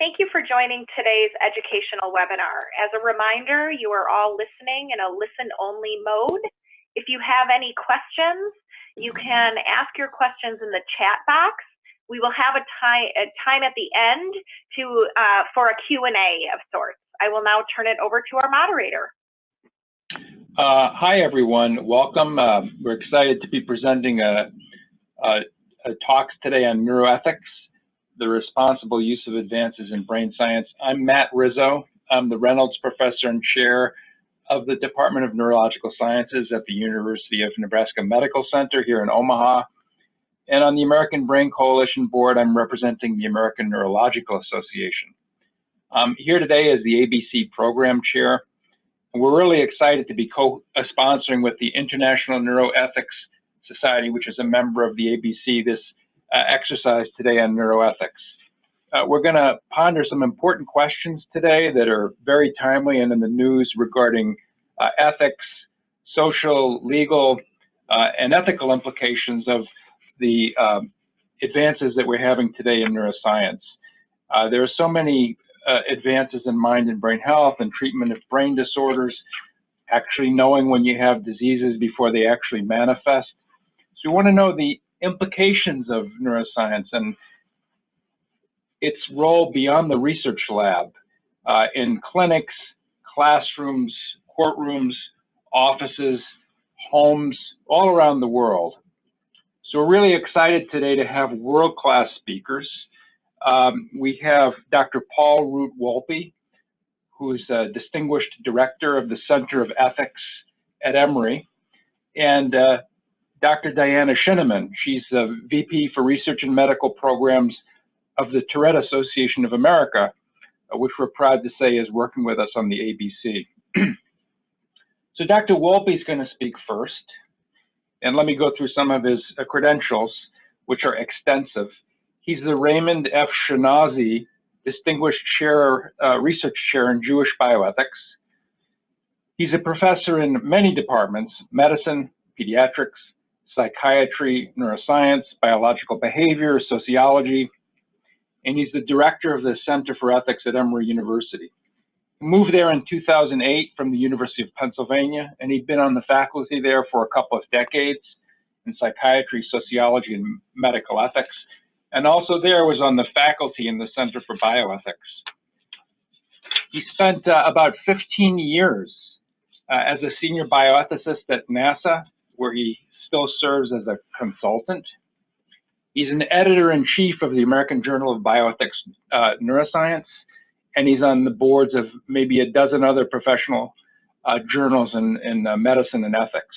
Thank you for joining today's educational webinar. As a reminder, you are all listening in a listen-only mode. If you have any questions, you can ask your questions in the chat box. We will have a time at the end for a Q&A of sorts. I will now turn it over to our moderator. Hi, everyone. Welcome. We're excited to be presenting talks today on neuroethics, the responsible use of advances in brain science. I'm Matt Rizzo. I'm the Reynolds Professor and Chair of the Department of Neurological Sciences at the University of Nebraska Medical Center here in Omaha. And on the American Brain Coalition Board, I'm representing the American Neurological Association. Here today as the ABC Program Chair. We're really excited to be co-sponsoring with the International Neuroethics Society, which is a member of the ABC, this exercise today on neuroethics. We're going to ponder some important questions today that are very timely and in the news regarding ethics, social, legal, and ethical implications of the advances that we're having today in neuroscience. There are so many advances in mind and brain health and treatment of brain disorders, actually knowing when you have diseases before they actually manifest. So we want to know the implications of neuroscience and its role beyond the research lab in clinics, classrooms, courtrooms, offices, homes, all around the world. So we're really excited today to have world-class speakers. We have Dr. Paul Root Wolpe, who is a distinguished director of the Center of Ethics at Emory, and Dr. Diana Shineman. She's the VP for Research and Medical Programs of the Tourette Association of America, which we're proud to say is working with us on the ABC. So Dr. Wolpe is going to speak first, and let me go through some of his credentials, which are extensive. He's the Raymond F. Shinazi Distinguished Chair, Research Chair in Jewish Bioethics. He's a professor in many departments: medicine, pediatrics, psychiatry, neuroscience, biological behavior, sociology, and he's the director of the Center for Ethics at Emory University. He moved there in 2008 from the University of Pennsylvania, and he'd been on the faculty there for a couple of decades in psychiatry, sociology, and medical ethics. And also there was on the faculty in the Center for Bioethics. He spent about 15 years as a senior bioethicist at NASA, where he still serves as a consultant. He's an editor-in-chief of the American Journal of Bioethics Neuroscience, and he's on the boards of maybe a dozen other professional journals in medicine and ethics.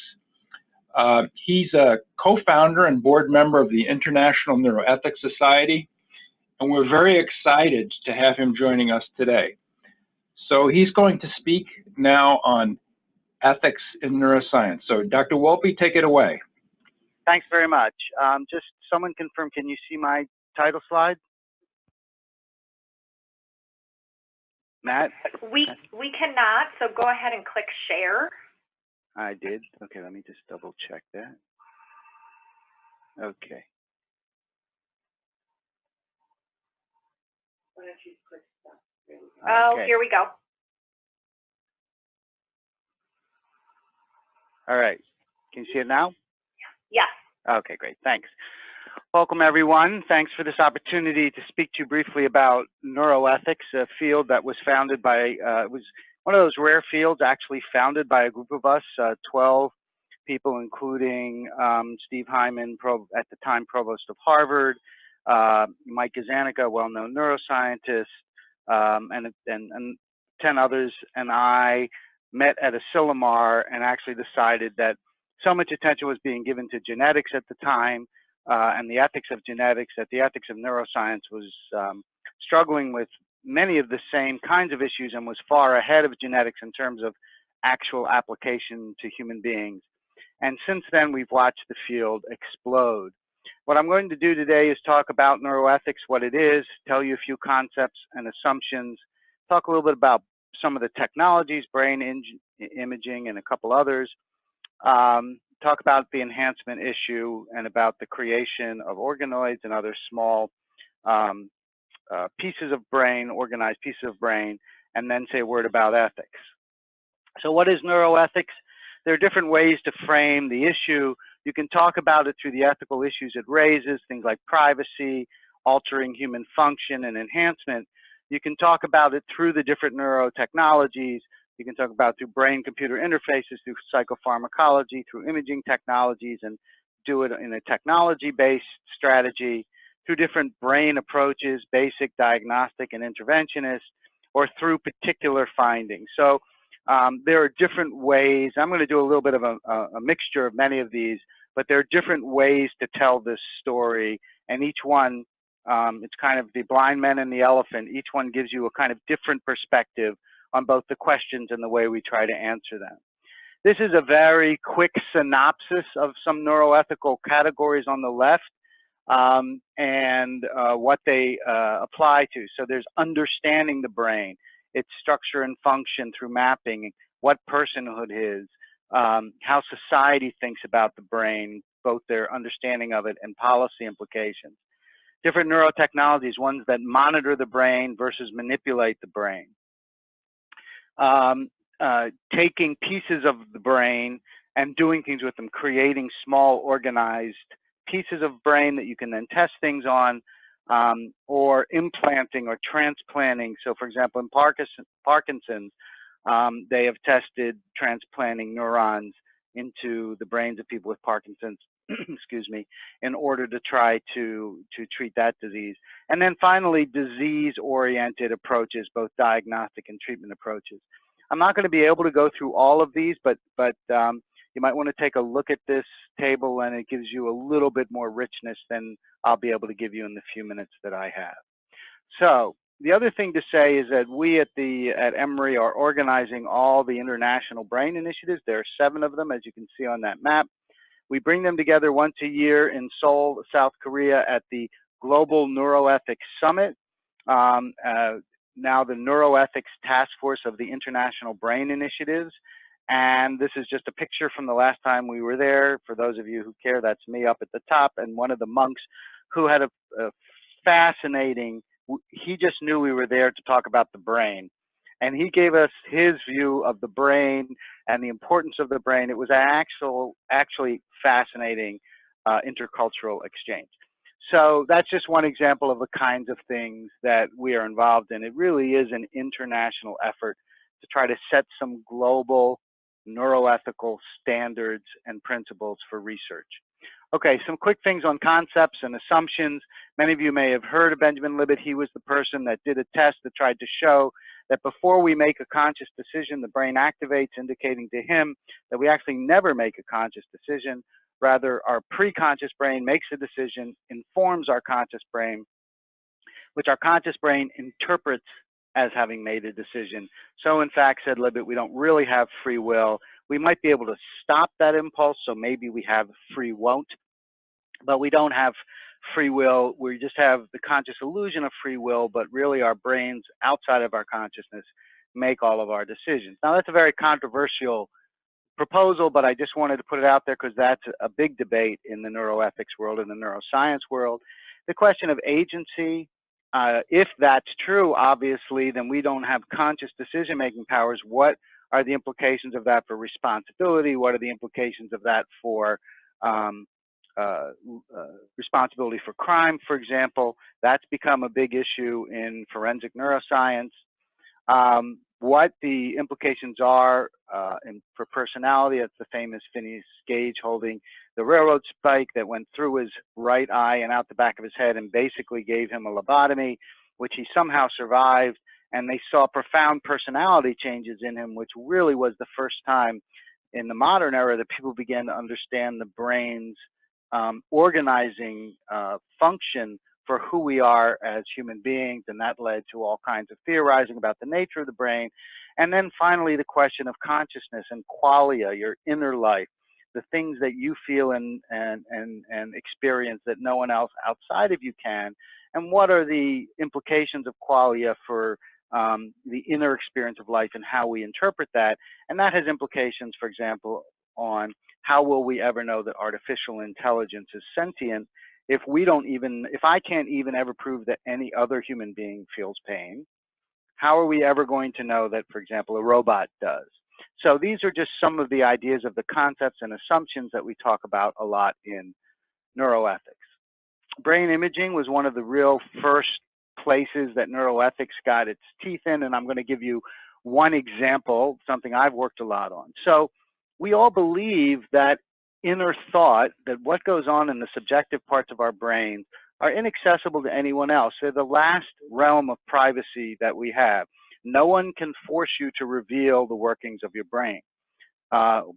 He's a co-founder and board member of the International Neuroethics Society, and we're very excited to have him joining us today. So he's going to speak now on ethics in neuroscience. So Dr. Wolpe, take it away. Thanks very much. Just someone confirm, can you see my title slide? Matt? We cannot, so go ahead and click share. I did. Okay, let me just double check that. Okay. Why don't you click stop? Oh, here we go. All right. Can you see it now? Yes. Okay, great. Thanks. Welcome, everyone. Thanks for this opportunity to speak to you briefly about neuroethics, a field that was founded by, it was one of those rare fields actually founded by a group of us, 12 people, including Steve Hyman, at the time provost of Harvard, Mike Gazzaniga, well-known neuroscientist, and 10 others, and I met at Asilomar and actually decided that so much attention was being given to genetics at the time and the ethics of genetics, that the ethics of neuroscience was struggling with many of the same kinds of issues and was far ahead of genetics in terms of actual application to human beings. And since then, we've watched the field explode. What I'm going to do today is talk about neuroethics, what it is, tell you a few concepts and assumptions, talk a little bit about some of the technologies, brain imaging, and a couple others, talk about the enhancement issue and about the creation of organoids and other small pieces of brain, organized pieces of brain, and then say a word about ethics. So what is neuroethics? There are different ways to frame the issue. You can talk about it through the ethical issues it raises, things like privacy, altering human function and enhancement. You can talk about it through the different neurotechnologies. You can talk about it through brain-computer interfaces, through psychopharmacology, through imaging technologies, and do it in a technology-based strategy, through different brain approaches, basic, diagnostic, and interventionist, or through particular findings. So there are different ways. I'm going to do a little bit of a mixture of many of these, but there are different ways to tell this story, and each one, it's kind of the blind man and the elephant. Each one gives you a kind of different perspective on both the questions and the way we try to answer them. This is a very quick synopsis of some neuroethical categories on the left and what they apply to. So there's understanding the brain, its structure and function through mapping, what personhood is, how society thinks about the brain, both their understanding of it and policy implications. Different neurotechnologies, ones that monitor the brain versus manipulate the brain. Taking pieces of the brain and doing things with them, creating small organized pieces of brain that you can then test things on, or implanting or transplanting. So for example, in Parkinson's, they have tested transplanting neurons into the brains of people with Parkinson's, excuse me, in order to try to treat that disease. And then finally, disease-oriented approaches, both diagnostic and treatment approaches. I'm not going to be able to go through all of these, but you might want to take a look at this table, and it gives you a little bit more richness than I'll be able to give you in the few minutes that I have. So the other thing to say is that we at Emory are organizing all the international brain initiatives. There are 7 of them, as you can see on that map. We bring them together once a year in Seoul, South Korea, at the Global Neuroethics Summit. Now the Neuroethics Task Force of the International Brain Initiatives. And this is just a picture from the last time we were there. For those of you who care, that's me up at the top, and one of the monks who had a fascinating, he just knew we were there to talk about the brain. And he gave us his view of the brain and the importance of the brain. It was actually fascinating intercultural exchange. So that's just one example of the kinds of things that we are involved in. It really is an international effort to try to set some global neuroethical standards and principles for research. Okay, some quick things on concepts and assumptions. Many of you may have heard of Benjamin Libet. He was the person that did a test that tried to show that before we make a conscious decision, the brain activates, indicating to him that we actually never make a conscious decision. Rather, our pre-conscious brain makes a decision, informs our conscious brain, which our conscious brain interprets as having made a decision. So in fact, said Libet, we don't really have free will. We might be able to stop that impulse, so maybe we have free won't, but we don't have free will. We just have the conscious illusion of free will, but really our brains outside of our consciousness make all of our decisions. Now that's a very controversial proposal, but I just wanted to put it out there because that's a big debate in the neuroethics world, in the neuroscience world. The question of agency, if that's true, obviously, then we don't have conscious decision-making powers. What are the implications of that for responsibility? What are the implications of that for responsibility for crime, for example? That's become a big issue in forensic neuroscience. What the implications are for personality. It's the famous Phineas Gage holding the railroad spike that went through his right eye and out the back of his head and basically gave him a lobotomy, which he somehow survived. And they saw profound personality changes in him, which really was the first time in the modern era that people began to understand the brain's organizing function for who we are as human beings, and that led to all kinds of theorizing about the nature of the brain. And then finally, the question of consciousness and qualia, your inner life, the things that you feel and experience that no one else outside of you can, and what are the implications of qualia for the inner experience of life and how we interpret that. And that has implications, for example, on how will we ever know that artificial intelligence is sentient if I can't even ever prove that any other human being feels pain, how are we ever going to know that, for example, a robot does? So these are just some of the ideas of the concepts and assumptions that we talk about a lot in neuroethics. Brain imaging was one of the real first places that neuroethics got its teeth in, and I'm going to give you one example, something I've worked a lot on. So we all believe that inner thought, that what goes on in the subjective parts of our brain are inaccessible to anyone else. They're the last realm of privacy that we have. No one can force you to reveal the workings of your brain,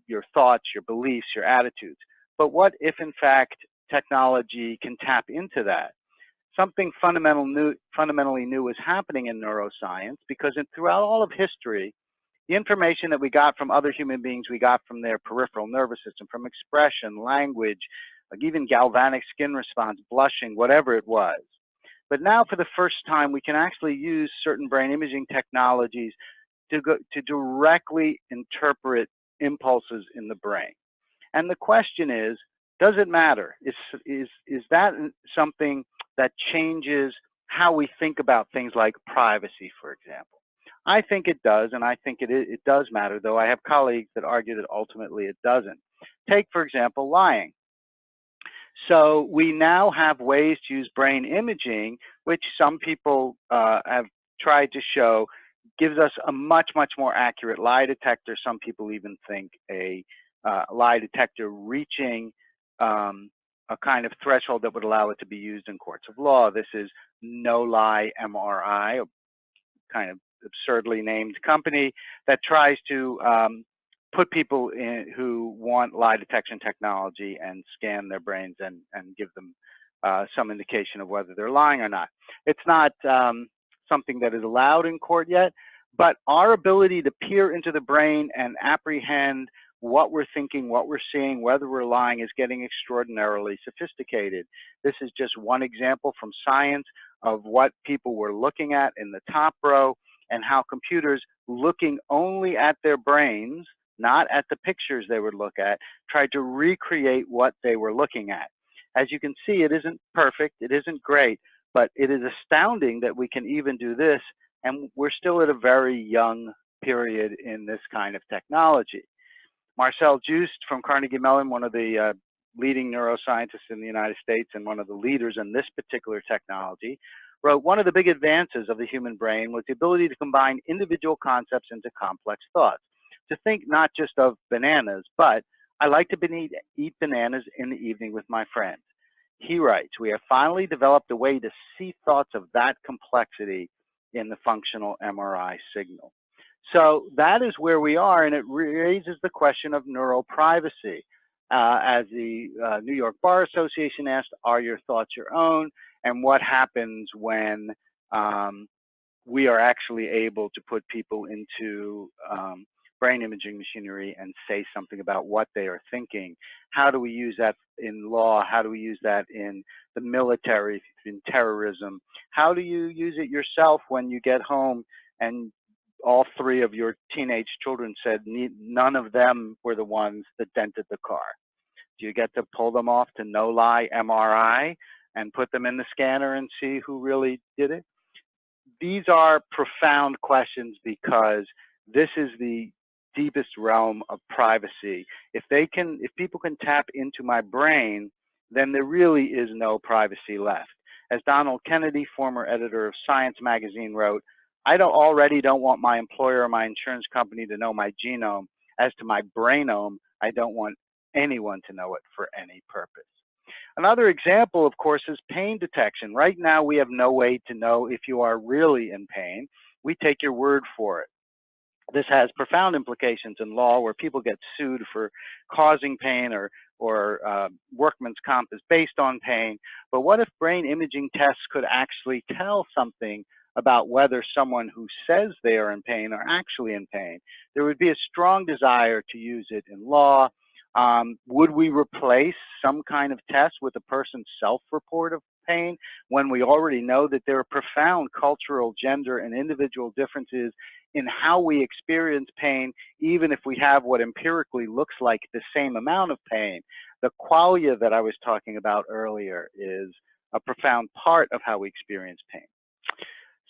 your thoughts, your beliefs, your attitudes. But what if, in fact, technology can tap into that? Something fundamentally new is happening in neuroscience, because throughout all of history, the information that we got from other human beings, we got from their peripheral nervous system, from expression, language, like even galvanic skin response, blushing, whatever it was. But now, for the first time, we can actually use certain brain imaging technologies to directly interpret impulses in the brain. And the question is, does it matter? Is that something that changes how we think about things like privacy, for example? I think it does, and I think it does matter, though I have colleagues that argue that ultimately it doesn't. Take, for example, lying. So we now have ways to use brain imaging, which some people have tried to show gives us a much, much more accurate lie detector. Some people even think a lie detector reaching a kind of threshold that would allow it to be used in courts of law. This is No Lie MRI, a kind of absurdly named company that tries to put people in who want lie detection technology and scan their brains and give them some indication of whether they're lying or not. It's not something that is allowed in court yet, but our ability to peer into the brain and apprehend what we're thinking, what we're seeing, whether we're lying is getting extraordinarily sophisticated. This is just one example from science of what people were looking at in the top row, and how computers, looking only at their brains, not at the pictures they would look at, tried to recreate what they were looking at. As you can see, it isn't perfect, it isn't great, but it is astounding that we can even do this, and we're still at a very young period in this kind of technology. Marcel Joost from Carnegie Mellon, one of the leading neuroscientists in the United States and one of the leaders in this particular technology, wrote, one of the big advances of the human brain was the ability to combine individual concepts into complex thoughts. To think not just of bananas, but I like to eat bananas in the evening with my friends. He writes, we have finally developed a way to see thoughts of that complexity in the functional MRI signal. So that is where we are, and it raises the question of neuroprivacy. As the New York Bar Association asked, are your thoughts your own? And what happens when we are actually able to put people into brain imaging machinery and say something about what they are thinking? How do we use that in law? How do we use that in the military, in terrorism? How do you use it yourself when you get home and all three of your teenage children said none of them were the ones that dented the car? Do you get to pull them off to No Lie MRI and put them in the scanner and see who really did it? These are profound questions, because this is the deepest realm of privacy. If people can tap into my brain, then there really is no privacy left. As Donald Kennedy, former editor of Science magazine, wrote, I already don't want my employer or my insurance company to know my genome. As to my brainome, I don't want anyone to know it for any purpose. Another example, of course, is pain detection. Right now, we have no way to know if you are really in pain. We take your word for it. This has profound implications in law, where people get sued for causing pain, or workman's comp is based on pain. But what if brain imaging tests could actually tell something about whether someone who says they are in pain are actually in pain? There would be a strong desire to use it in law. Would we replace some kind of test with a person's self-report of pain when we already know that there are profound cultural, gender, and individual differences in how we experience pain, even if we have what empirically looks like the same amount of pain? the qualia that I was talking about earlier is a profound part of how we experience pain.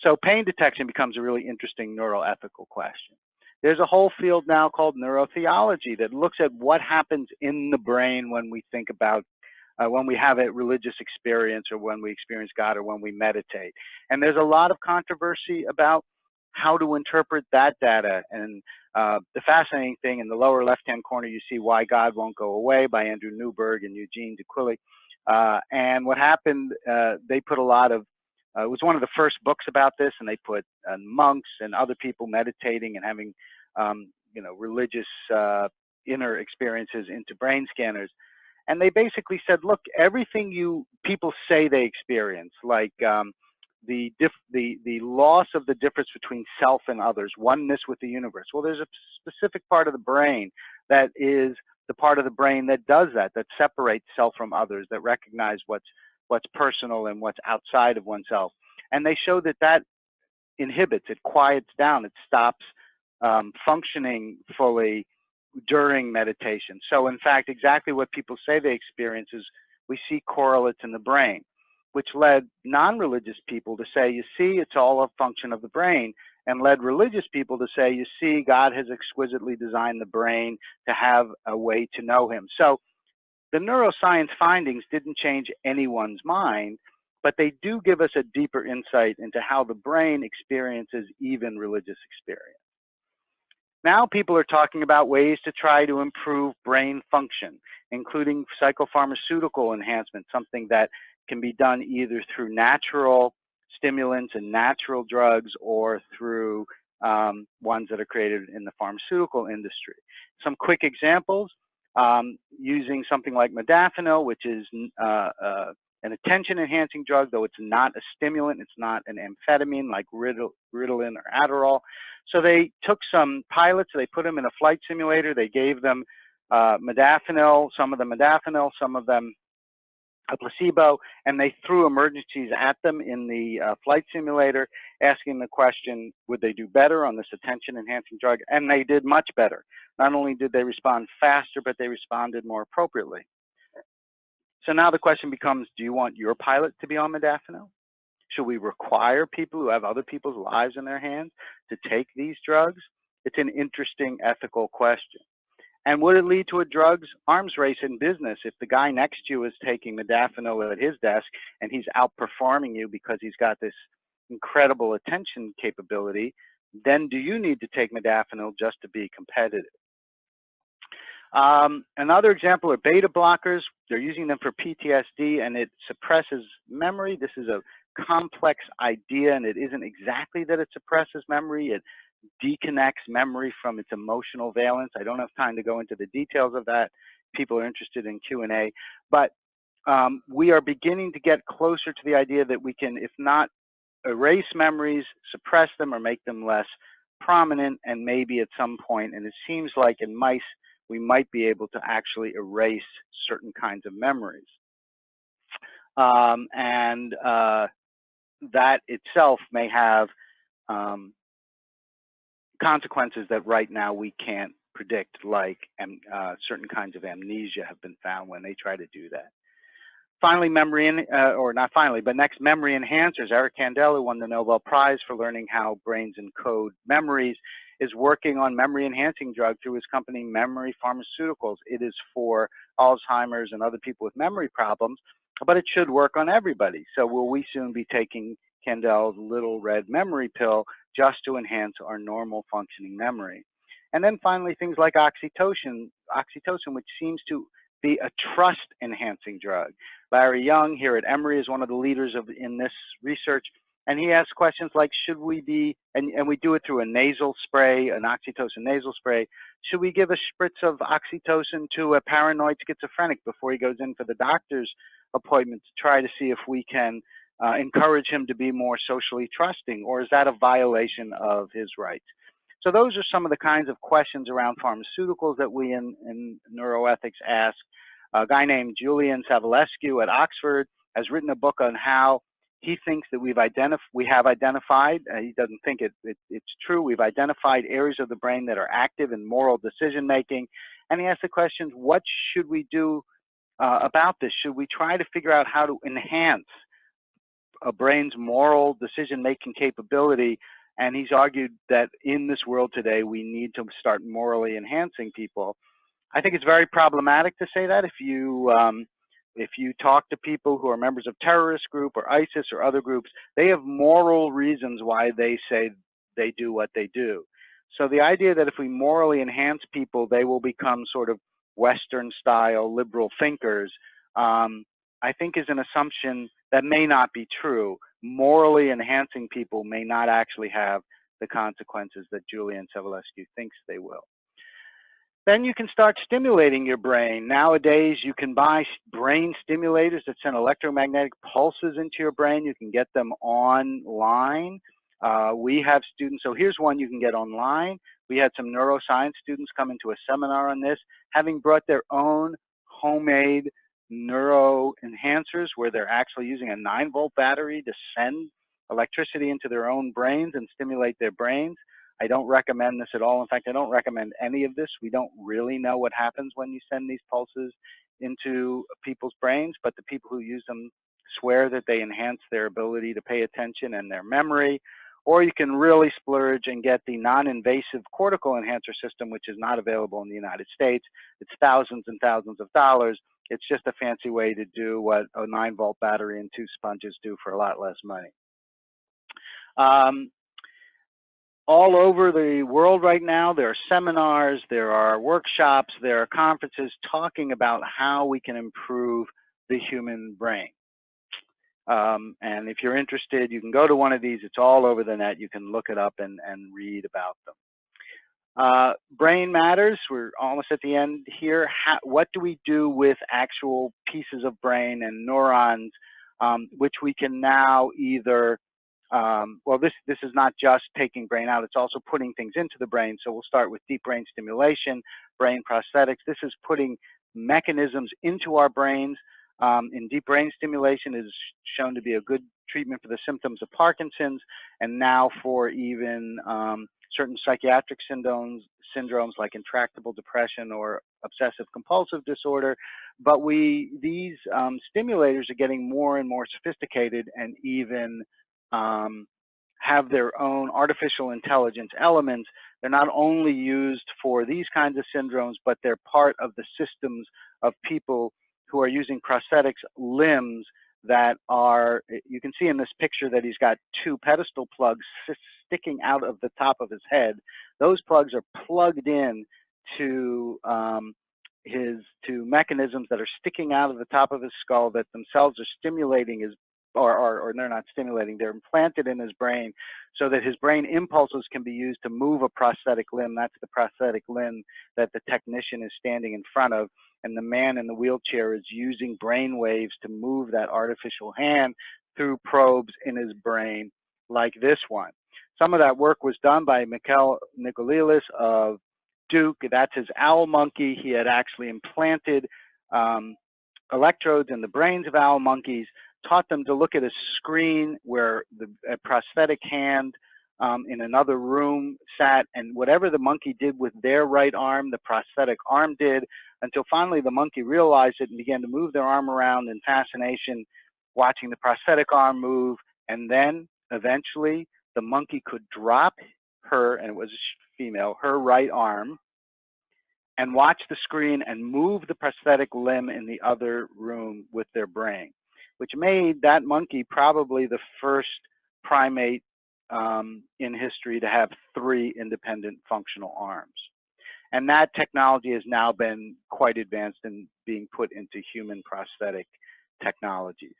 So pain detection becomes a really interesting neuroethical question. There's a whole field now called neurotheology that looks at what happens in the brain when we think about, when we have a religious experience or when we experience God or when we meditate. And there's a lot of controversy about how to interpret that data. And the fascinating thing, in the lower left-hand corner, you see Why God Won't Go Away by Andrew Newberg and Eugene DeQuilly. And what happened, they put a lot of, it was one of the first books about this, and they put monks and other people meditating and having, you know, religious inner experiences into brain scanners. And they basically said, look, everything people say they experience, like the loss of the difference between self and others, oneness with the universe. Well, there's a specific part of the brain that is the part of the brain that does that, that separates self from others, that recognize what's personal and what's outside of oneself. And they show that that inhibits, it quiets down, it stops functioning fully during meditation. So in fact, exactly what people say they experience is we see correlates in the brain, which led non-religious people to say, you see, it's all a function of the brain, and led religious people to say, you see, God has exquisitely designed the brain to have a way to know him. So the neuroscience findings didn't change anyone's mind, but they do give us a deeper insight into how the brain experiences even religious experience. Now people are talking about ways to try to improve brain function, including psychopharmaceutical enhancement, something that can be done either through natural stimulants and natural drugs or through ones that are created in the pharmaceutical industry. Some quick examples, using something like modafinil, which is an attention-enhancing drug, though it's not a stimulant, it's not an amphetamine like Ritalin or Adderall. So they took some pilots, they put them in a flight simulator, they gave them modafinil, some of them modafinil, some of them a placebo, and they threw emergencies at them in the flight simulator, asking the question, would they do better on this attention-enhancing drug? And they did much better. Not only did they respond faster, but they responded more appropriately. So now the question becomes, do you want your pilot to be on modafinil? Should we require people who have other people's lives in their hands to take these drugs? It's an interesting ethical question. And would it lead to a drugs arms race in business if the guy next to you is taking modafinil at his desk and he's outperforming you because he's got this incredible attention capability? Then do you need to take modafinil just to be competitive? Another example are beta blockers. They're using them for PTSD, and it suppresses memory. This is a complex idea, and it isn't exactly that it suppresses memory. It deconnects memory from its emotional valence. I don't have time to go into the details of that. People are interested in Q&A. But we are beginning to get closer to the idea that we can, if not erase memories, suppress them or make them less prominent, and maybe at some point, and it seems like in mice, we might be able to actually erase certain kinds of memories. That itself may have consequences that right now we can't predict, like certain kinds of amnesia have been found when they try to do that. Finally, or not finally, but next, memory enhancers. Eric Kandel, who won the Nobel Prize for learning how brains encode memories, is working on memory enhancing drug through his company Memory Pharmaceuticals. It is for Alzheimer's and other people with memory problems, but it should work on everybody. So will we soon be taking Kandel's little red memory pill just to enhance our normal functioning memory? And then finally, things like oxytocin, which seems to be a trust enhancing drug. Larry Young here at Emory is one of the leaders in this research, and he asks questions like, should we be, and we do it through a nasal spray, an oxytocin nasal spray, should we give a spritz of oxytocin to a paranoid schizophrenic before he goes in for the doctor's appointment to try to see if we can encourage him to be more socially trusting, or is that a violation of his rights? So those are some of the kinds of questions around pharmaceuticals that we in neuroethics ask. A guy named Julian Savulescu at Oxford has written a book on how he thinks that we have identified, he doesn't think it's true, we've identified areas of the brain that are active in moral decision making. And he asks the questions, what should we do about this. Should we try to figure out how to enhance a brain's moral decision-making capability? And he's argued that in this world today, we need to start morally enhancing people. I think it's very problematic to say that. If you talk to people who are members of terrorist group or ISIS or other groups, they have moral reasons why they say they do what they do. So the idea that if we morally enhance people, they will become sort of Western-style liberal thinkers, I think is an assumption that may not be true. Morally enhancing people may not actually have the consequences that Julian Savulescu thinks they will. Then you can start stimulating your brain. Nowadays, you can buy brain stimulators that send electromagnetic pulses into your brain. You can get them online. We have students, so here's one you can get online. We had some neuroscience students come into a seminar on this, having brought their own homemade neuro enhancers where they're actually using a 9-volt battery to send electricity into their own brains and stimulate their brains. I don't recommend this at all. In fact, I don't recommend any of this. We don't really know what happens when you send these pulses into people's brains, but the people who use them swear that they enhance their ability to pay attention and their memory. Or you can really splurge and get the non-invasive cortical enhancer system, which is not available in the United States. It's thousands and thousands of dollars. It's just a fancy way to do what a 9-volt battery and 2 sponges do for a lot less money. All over the world right now, there are seminars, there are workshops, there are conferences talking about how we can improve the human brain. And if you're interested, you can go to one of these. It's all over the net. You can look it up and read about them. Brain matters. We're almost at the end here. What do we do with actual pieces of brain and neurons, which we can now either well, this is not just taking brain out, it's also putting things into the brain. So we'll start with deep brain stimulation, brain prosthetics. This is putting mechanisms into our brains. In deep brain stimulation is shown to be a good treatment for the symptoms of Parkinson's, and now for even certain psychiatric syndromes like intractable depression or obsessive compulsive disorder. But these stimulators are getting more and more sophisticated and even have their own artificial intelligence elements. They're not only used for these kinds of syndromes, but they're part of the systems of people who are using prosthetics limbs that are, you can see in this picture that he's got 2 pedestal plugs sticking out of the top of his head. Those plugs are plugged in to mechanisms that are sticking out of the top of his skull that themselves are stimulating his, or they're not stimulating, they're implanted in his brain so that his brain impulses can be used to move a prosthetic limb. That's the prosthetic limb that the technician is standing in front of, and the man in the wheelchair is using brain waves to move that artificial hand through probes in his brain like this one. Some of that work was done by Mikhail Nikolailis of Duke. That's his owl monkey. He had actually implanted electrodes in the brains of owl monkeys, taught them to look at a screen where a prosthetic hand in another room sat, and whatever the monkey did with their right arm, the prosthetic arm did, until finally the monkey realized it and began to move their arm around in fascination, watching the prosthetic arm move. And then eventually the monkey could drop her, and it was a female, her right arm, and watch the screen and move the prosthetic limb in the other room with their brain, which made that monkey probably the first primate in history to have 3 independent functional arms. And that technology has now been quite advanced in being put into human prosthetic technologies.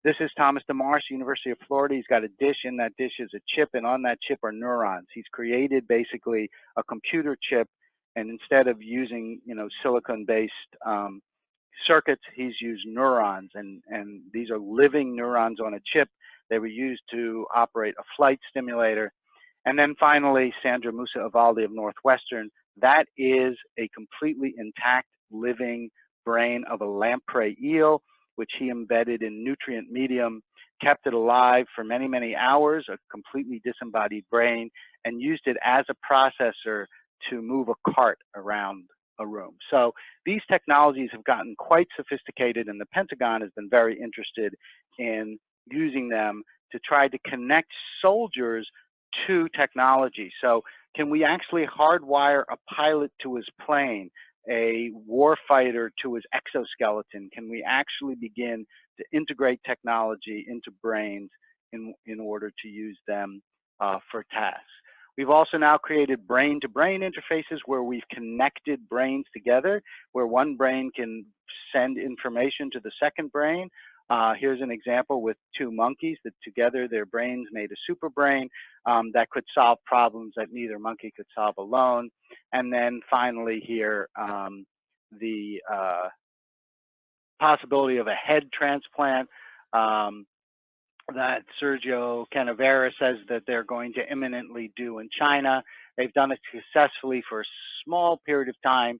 This is Thomas DeMarce, University of Florida. He's got a dish. In that dish is a chip, and on that chip are neurons. He's created basically a computer chip, and instead of using, silicon-based circuits, he's used neurons, and these are living neurons on a chip. They were used to operate a flight stimulator. And then finally, Sandra Musa Avaldi of Northwestern. That is a completely intact living brain of a lamprey eel, which he embedded in nutrient medium, kept it alive for many, many hours, a completely disembodied brain, and used it as a processor to move a cart around a room. So these technologies have gotten quite sophisticated, and the Pentagon has been very interested in using them to try to connect soldiers to technology. So can we actually hardwire a pilot to his plane, a warfighter to his exoskeleton? Can we actually begin to integrate technology into brains in order to use them for tasks? We've also now created brain-to-brain interfaces where we've connected brains together, where one brain can send information to the second brain. Here's an example with two monkeys that together their brains made a super brain that could solve problems that neither monkey could solve alone. And then finally here, the possibility of a head transplant that Sergio Canavera says that they're going to imminently do in China. They've done it successfully for a small period of time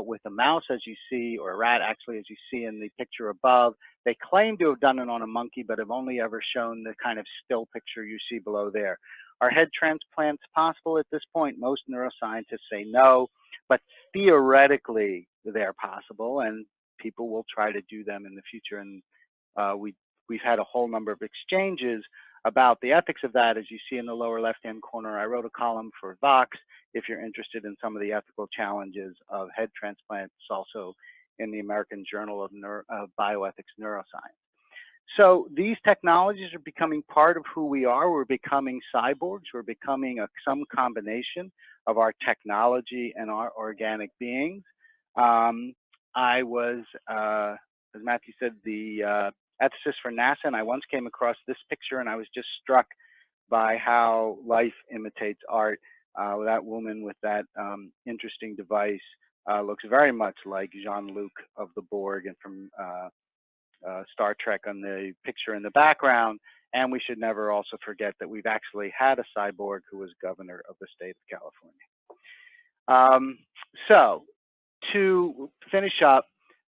with a mouse, as you see, or a rat, actually, as you see in the picture above. They claim to have done it on a monkey, but have only ever shown the kind of still picture you see below there. Are head transplants possible at this point? Most neuroscientists say no, but theoretically they're possible, and people will try to do them in the future. And we've had a whole number of exchanges about the ethics of that. As you see in the lower left-hand corner, I wrote a column for Vox if you're interested in some of the ethical challenges of head transplants, also in the American Journal of Bioethics Neuroscience. So these technologies are becoming part of who we are. We're becoming cyborgs. We're becoming some combination of our technology and our organic beings. I was, as Matthew said, the ethicist for NASA, and I once came across this picture and I was just struck by how life imitates art. That woman with that interesting device looks very much like Jean-Luc of the Borg and from Star Trek on the picture in the background. And we should never also forget that we've actually had a cyborg who was governor of the state of California. So to finish up,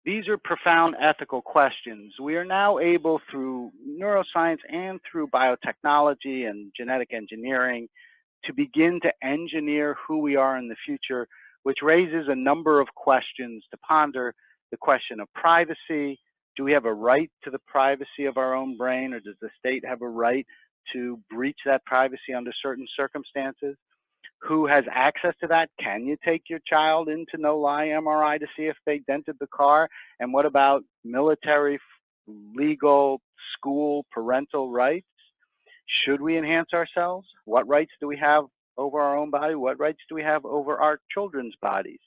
these are profound ethical questions. We are now able, through neuroscience and through biotechnology and genetic engineering, to begin to engineer who we are in the future, which raises a number of questions to ponder. The question of privacy. Do we have a right to the privacy of our own brain, or does the state have a right to breach that privacy under certain circumstances? Who has access to that? Can you take your child into no-lie MRI to see if they dented the car? And what about military, legal, school, parental rights? Should we enhance ourselves? What rights do we have over our own body? What rights do we have over our children's bodies?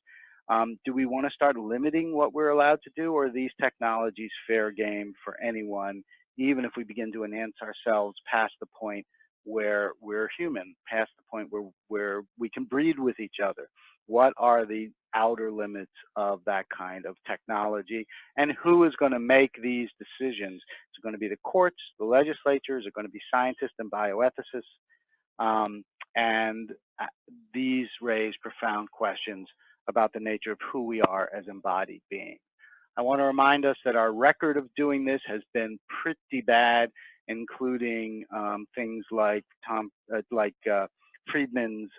Do we want to start limiting what we're allowed to do, or are these technologies fair game for anyone, even if we begin to enhance ourselves past the point where we're human, past the point where we can breed with each other? What are the outer limits of that kind of technology? And who is going to make these decisions? Is it going to be the courts, the legislatures? Is it going to be scientists and bioethicists? And these raise profound questions about the nature of who we are as embodied beings. I want to remind us that our record of doing this has been pretty bad, including things like Friedman's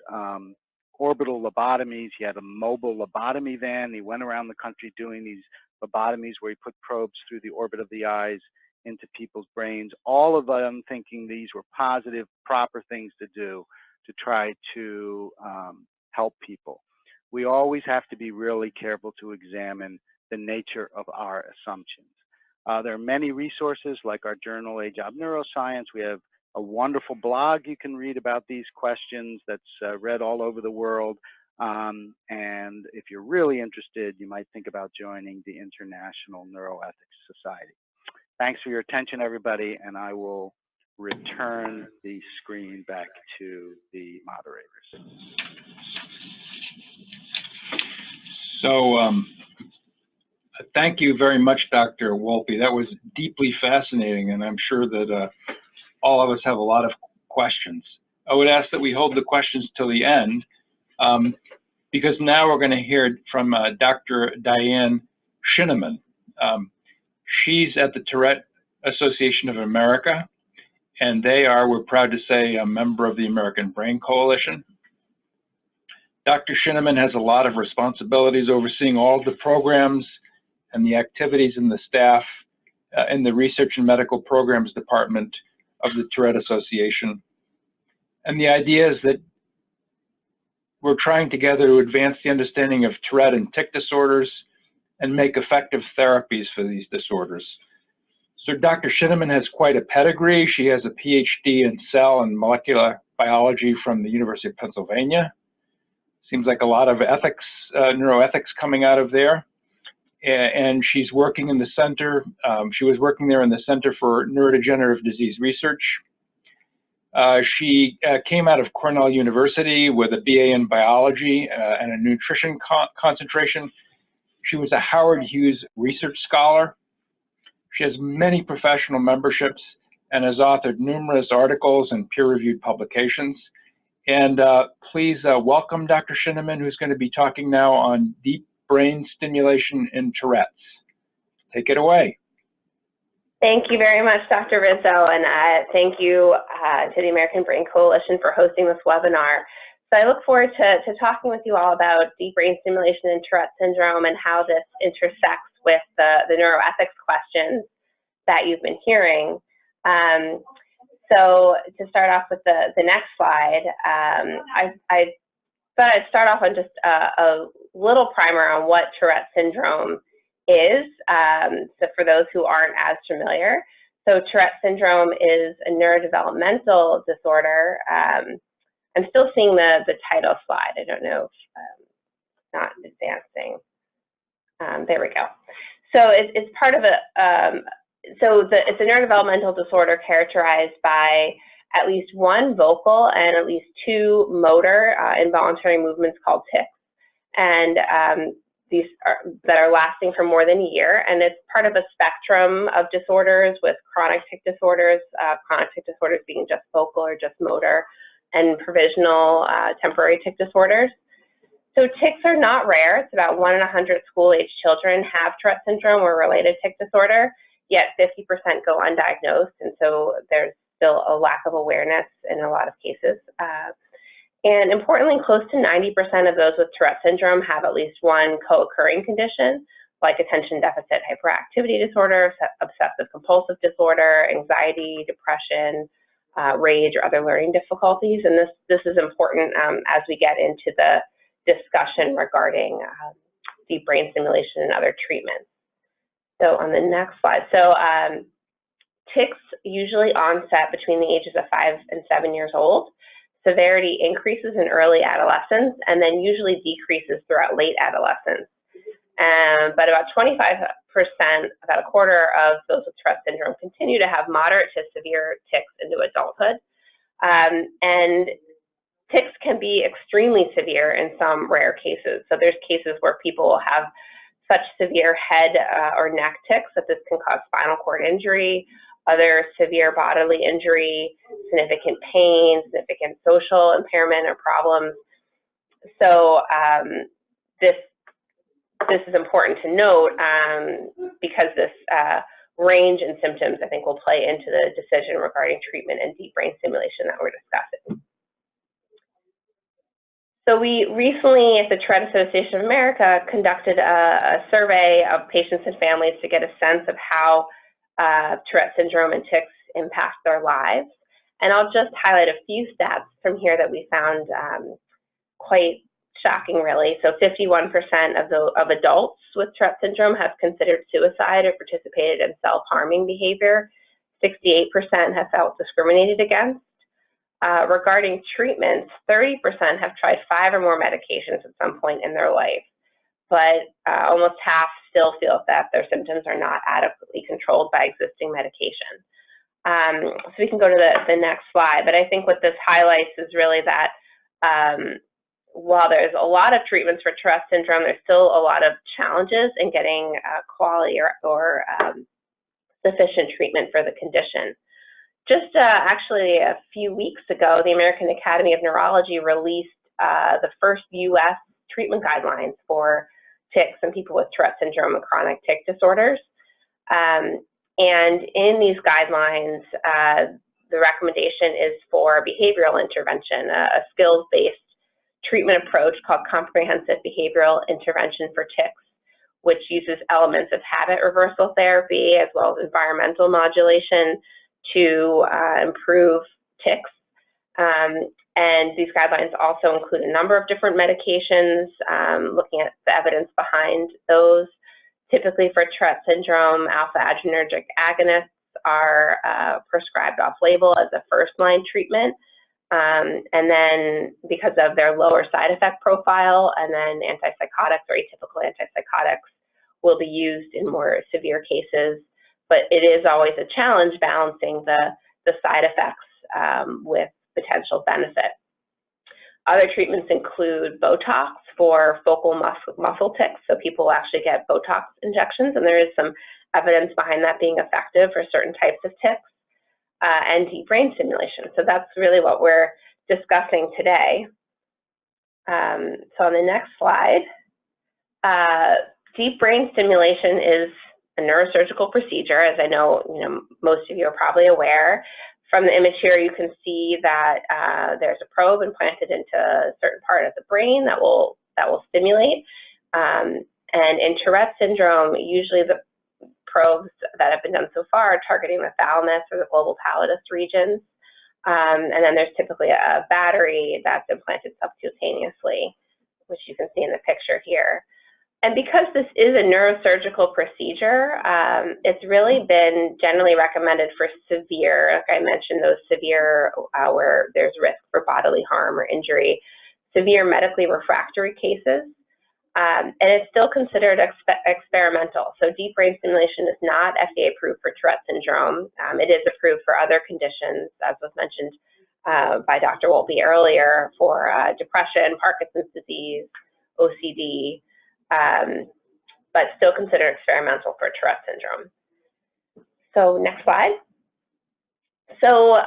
orbital lobotomies. He had a mobile lobotomy van. He went around the country doing these lobotomies where he put probes through the orbit of the eyes into people's brains, all of them thinking these were positive, proper things to do to try to help people. We always have to be really careful to examine the nature of our assumptions. There are many resources like our journal, A Job Neuroscience. We have a wonderful blog you can read about these questions that's read all over the world. And if you're really interested, you might think about joining the International Neuroethics Society. Thanks for your attention, everybody, and I will return the screen back to the moderators. So thank you very much, Dr. Wolpe. That was deeply fascinating, and I'm sure that all of us have a lot of questions. I would ask that we hold the questions till the end, because now we're going to hear from Dr. Diane Shineman. She's at the Tourette Association of America, and they are, we're proud to say, a member of the American Brain Coalition. Dr. Shineman has a lot of responsibilities overseeing all of the programs and the activities in the staff in the Research and Medical Programs Department of the Tourette Association. And the idea is that we're trying together to advance the understanding of Tourette and tic disorders and make effective therapies for these disorders. So Dr. Shineman has quite a pedigree. She has a PhD in cell and molecular biology from the University of Pennsylvania. Seems like a lot of ethics, neuroethics coming out of there. And she's working in the center. She was working there in the Center for Neurodegenerative Disease Research. She came out of Cornell University with a BA in biology and a nutrition concentration. She was a Howard Hughes Research Scholar. She has many professional memberships and has authored numerous articles and peer-reviewed publications. And please welcome Dr. Shineman, who's going to be talking now on deep brain stimulation in Tourette's. Take it away. Thank you very much, Dr. Rizzo, and thank you to the American Brain Coalition for hosting this webinar. So I look forward to talking with you all about deep brain stimulation in Tourette syndrome and how this intersects with the neuroethics questions that you've been hearing. So to start off with the next slide, I thought I'd start off on just a little primer on what Tourette syndrome is, so for those who aren't as familiar. So Tourette syndrome is a neurodevelopmental disorder. I'm still seeing the title slide. I don't know if it's not advancing. There we go. So it's part of it's a neurodevelopmental disorder characterized by at least one vocal and at least two motor involuntary movements called tics, and these that are lasting for more than a year. And it's part of a spectrum of disorders, with chronic tic disorders being just vocal or just motor, and provisional temporary tic disorders. So tics are not rare. It's about 1 in 100 school-age children have Tourette syndrome or related tic disorder, yet 50% go undiagnosed, and so there's still a lack of awareness in a lot of cases. And importantly, close to 90% of those with Tourette syndrome have at least one co-occurring condition, like attention deficit hyperactivity disorder, obsessive compulsive disorder, anxiety, depression, rage, or other learning difficulties. And this is important as we get into the discussion regarding deep brain stimulation and other treatments. So on the next slide, so tics usually onset between the ages of 5 and 7 years old. Severity increases in early adolescence and then usually decreases throughout late adolescence. But about 25%, about a quarter of those with Tourette syndrome continue to have moderate to severe tics into adulthood. And tics can be extremely severe in some rare cases. So there's cases where people will have such severe head or neck tics that this can cause spinal cord injury, other severe bodily injury, significant pain, significant social impairment or problems. So this is important to note because this range in symptoms, I think, will play into the decision regarding treatment and deep brain stimulation that we're discussing. So we recently, at the Tourette Association of America, conducted a survey of patients and families to get a sense of how Tourette syndrome and tics impact their lives. And I'll just highlight a few stats from here that we found quite shocking, really. So 51% of adults with Tourette syndrome have considered suicide or participated in self-harming behavior. 68% have felt discriminated against. Regarding treatments, 30% have tried 5 or more medications at some point in their life, but almost half still feel that their symptoms are not adequately controlled by existing medication. So we can go to the next slide, but I think what this highlights is really that while there's a lot of treatments for Tourette syndrome, there's still a lot of challenges in getting quality or sufficient treatment for the condition. Just actually a few weeks ago, the American Academy of Neurology released the first U.S. treatment guidelines for tics in people with Tourette syndrome and chronic tic disorders. And in these guidelines, the recommendation is for behavioral intervention, a skills-based treatment approach called Comprehensive Behavioral Intervention for Tics, which uses elements of habit reversal therapy as well as environmental modulation to improve tics. And these guidelines also include a number of different medications, looking at the evidence behind those. Typically for Tourette syndrome, alpha-adrenergic agonists are prescribed off-label as a first-line treatment. And then because of their lower side effect profile, and then antipsychotics or atypical antipsychotics will be used in more severe cases. But it is always a challenge balancing the side effects with potential benefit. Other treatments include Botox for focal muscle tics, so people actually get Botox injections, and there is some evidence behind that being effective for certain types of tics, and deep brain stimulation. So that's really what we're discussing today. So on the next slide, deep brain stimulation is a neurosurgical procedure, as I know, most of you are probably aware. From the image here, you can see that there's a probe implanted into a certain part of the brain that will stimulate. And in Tourette syndrome, usually the probes that have been done so far are targeting the thalamus or the global pallidus regions. And then there's typically a battery that's implanted subcutaneously, which you can see in the picture here. And because this is a neurosurgical procedure, it's really been generally recommended for severe, like I mentioned, those severe where there's risk for bodily harm or injury, severe medically refractory cases. And it's still considered experimental. So deep brain stimulation is not FDA approved for Tourette syndrome. It is approved for other conditions, as was mentioned by Dr. Wolpe earlier, for depression, Parkinson's disease, OCD, but still considered experimental for Tourette syndrome. So next slide. So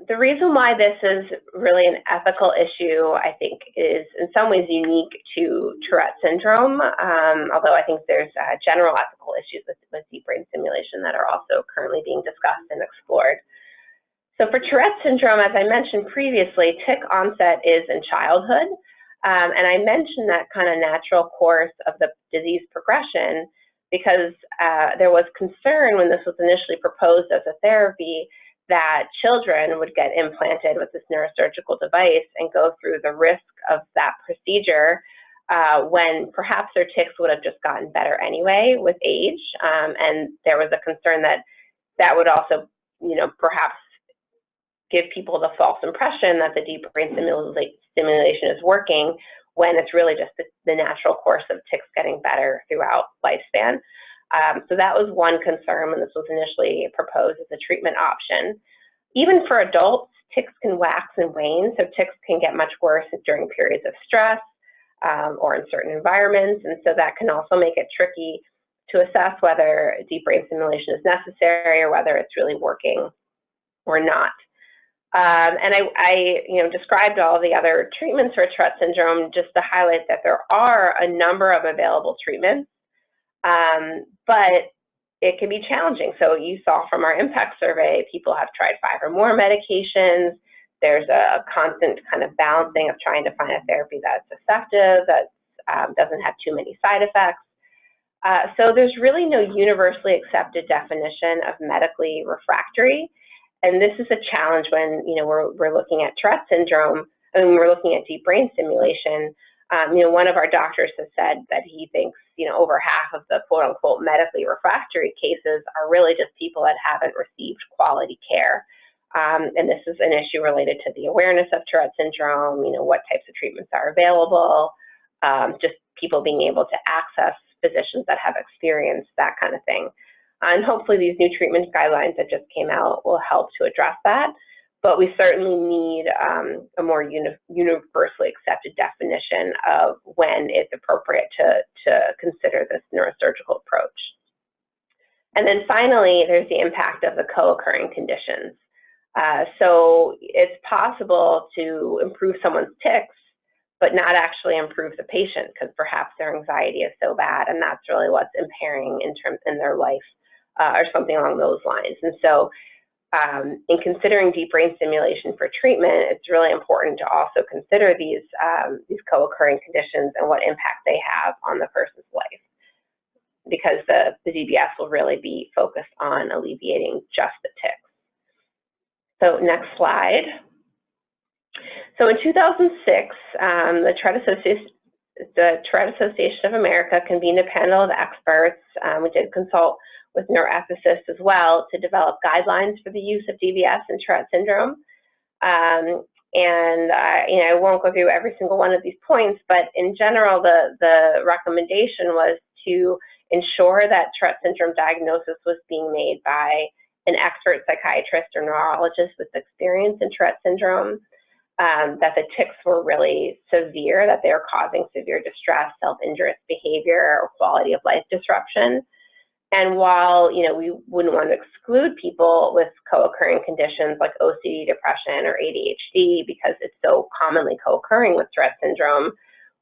the reason why this is really an ethical issue, I think, is in some ways unique to Tourette syndrome, although I think there's general ethical issues with deep brain stimulation that are also currently being discussed and explored. So for Tourette syndrome, as I mentioned previously, tic onset is in childhood. And I mentioned that kind of natural course of the disease progression because there was concern when this was initially proposed as a therapy that children would get implanted with this neurosurgical device and go through the risk of that procedure when perhaps their tics would have just gotten better anyway with age. And there was a concern that that would also, perhaps give people the false impression that the deep brain stimulation is working when it's really just the natural course of tics getting better throughout lifespan. So that was one concern when this was initially proposed as a treatment option. Even for adults, tics can wax and wane, so tics can get much worse during periods of stress or in certain environments, and so that can also make it tricky to assess whether deep brain stimulation is necessary or whether it's really working or not. And I described all the other treatments for Tourette syndrome just to highlight that there are a number of available treatments, but it can be challenging. So you saw from our impact survey, people have tried 5 or more medications. There's a constant kind of balancing of trying to find a therapy that's effective, that doesn't have too many side effects. So there's really no universally accepted definition of medically refractory. And this is a challenge when, we're looking at Tourette syndrome and we're looking at deep brain stimulation. One of our doctors has said that he thinks, over half of the quote unquote medically refractory cases are really just people that haven't received quality care. And this is an issue related to the awareness of Tourette syndrome, what types of treatments are available, just people being able to access physicians that have experience, that kind of thing. And hopefully these new treatment guidelines that just came out will help to address that. But we certainly need a more universally accepted definition of when it's appropriate to consider this neurosurgical approach. And then finally, there's the impact of the co-occurring conditions. So it's possible to improve someone's tics, but not actually improve the patient because perhaps their anxiety is so bad, and that's really what's impairing in their life or something along those lines. And so in considering deep brain stimulation for treatment, it's really important to also consider these co-occurring conditions and what impact they have on the person's life, because the DBS will really be focused on alleviating just the tics. So next slide. So in 2006, the Tourette Association of America convened a panel of experts. We did consult with neuroethicists as well to develop guidelines for the use of DBS and Tourette syndrome. I won't go through every single one of these points, but in general, the recommendation was to ensure that Tourette syndrome diagnosis was being made by an expert psychiatrist or neurologist with experience in Tourette syndrome, that the tics were really severe, that they were causing severe distress, self-injurious behavior, or quality of life disruption. And while we wouldn't want to exclude people with co-occurring conditions like OCD, depression, or ADHD because it's so commonly co-occurring with Tourette syndrome,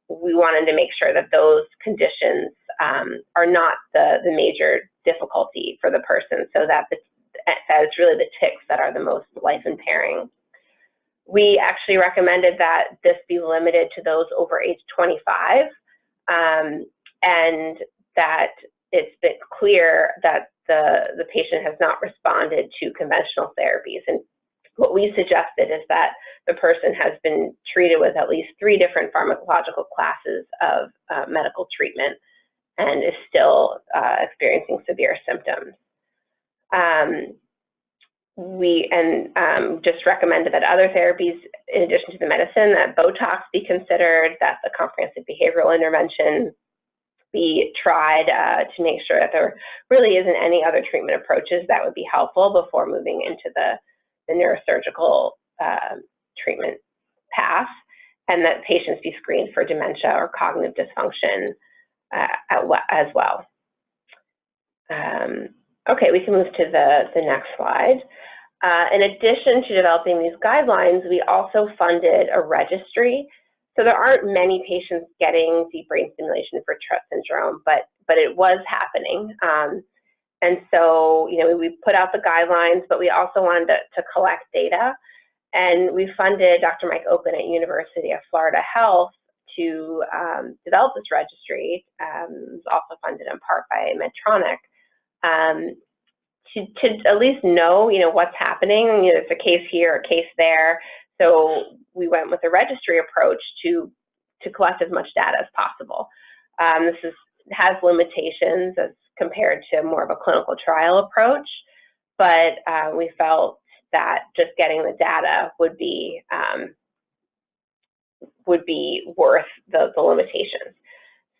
we wanted to make sure that those conditions are not the major difficulty for the person, so that it's really the tics that are the most life-impairing. We actually recommended that this be limited to those over age 25, and that it's been clear that the patient has not responded to conventional therapies. And what we suggested is that the person has been treated with at least 3 different pharmacological classes of medical treatment and is still experiencing severe symptoms. We just recommended that other therapies, in addition to the medicine, that Botox be considered, that the comprehensive behavioral intervention be tried to make sure that there really isn't any other treatment approaches that would be helpful before moving into the neurosurgical treatment path, and that patients be screened for dementia or cognitive dysfunction as well. Okay, we can move to the next slide. In addition to developing these guidelines, we also funded a registry. So there aren't many patients getting deep brain stimulation for Tourette syndrome, but it was happening. And so, we put out the guidelines, but we also wanted to collect data. And we funded Dr. Mike Oken at University of Florida Health to develop this registry. It was also funded in part by Medtronic. To at least know, what's happening. There's a case here, a case there. So we went with a registry approach to collect as much data as possible. This has limitations as compared to more of a clinical trial approach, but we felt that just getting the data would be worth the limitations.